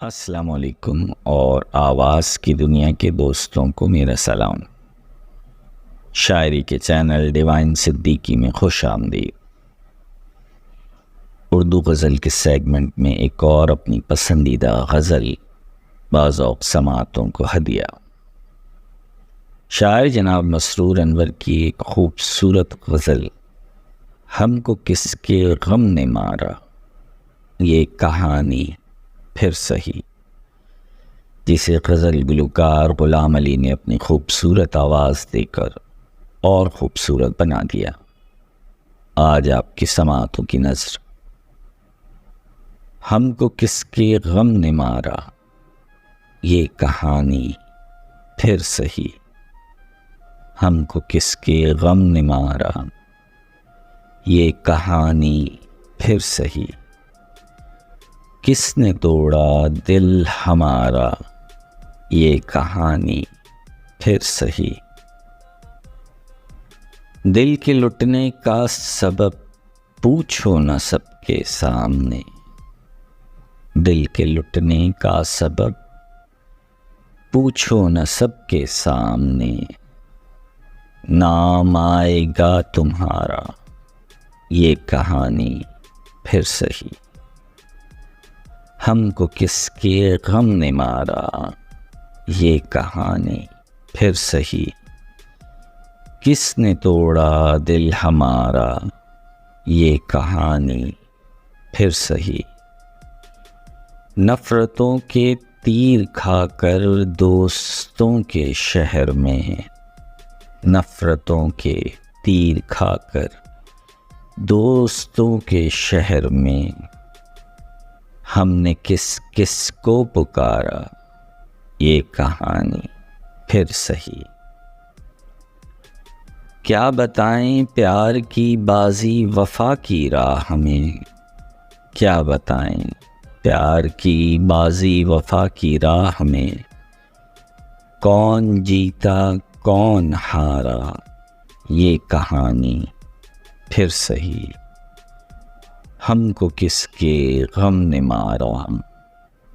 अस्सलामुअलैकुम और आवाज़ की दुनिया के दोस्तों को मेरा सलाम। शायरी के चैनल डिवाइन सिद्दीकी में खुश आमदीद। उर्दू गज़ल के सेगमेंट में एक और अपनी पसंदीदा गज़ल बाज़ौक़ समाअतों को हदिया। शायर जनाब मसरूर अनवर की एक खूबसूरत गज़ल हमको किसके गम ने मारा, ये कहानी फिर सही, जिसे गज़ल गुलकार ग़ुलाम अली ने अपनी खूबसूरत आवाज़ देकर और ख़ूबसूरत बना दिया। आज आपकी समाअतों की नज़र। हमको किसके गम ने मारा, ये कहानी फिर सही। हमको किसके गम ने मारा, ये कहानी फिर सही। किसने तोड़ा दिल हमारा, ये कहानी फिर सही। दिल के लुटने का सबब पूछो न सबके सामने। दिल के लुटने का सबब पूछो न सबके सामने। नाम आएगा तुम्हारा, ये कहानी फिर सही। हमको किसके गम ने मारा, ये कहानी फिर सही। किसने तोड़ा दिल हमारा, ये कहानी फिर सही। नफ़रतों के तीर खाकर दोस्तों के शहर में, नफ़रतों के तीर खाकर दोस्तों के शहर में, हमने किस किस को पुकारा, ये कहानी फिर सही। क्या बताएं प्यार की बाजी वफ़ा की राह में। क्या बताएं प्यार की बाजी वफ़ा की राह में। कौन जीता कौन हारा, ये कहानी फिर सही। हमको किसके गम ने मारा,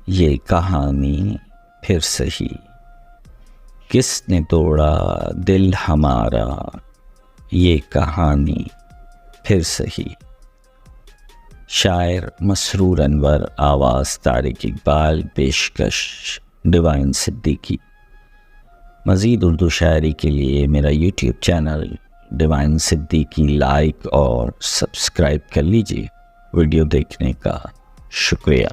ये कहानी फिर सही। किसने तोड़ा दिल हमारा, ये कहानी फिर सही। शायर मसरूर अनवर, आवाज़ तारिक इकबाल, पेशकश डिवाइन सिद्दीकी। मज़ीद उर्दू शायरी के लिए मेरा YouTube channel divine Siddiqui like और सब्सक्राइब कर लीजिए। वीडियो देखने का शुक्रिया।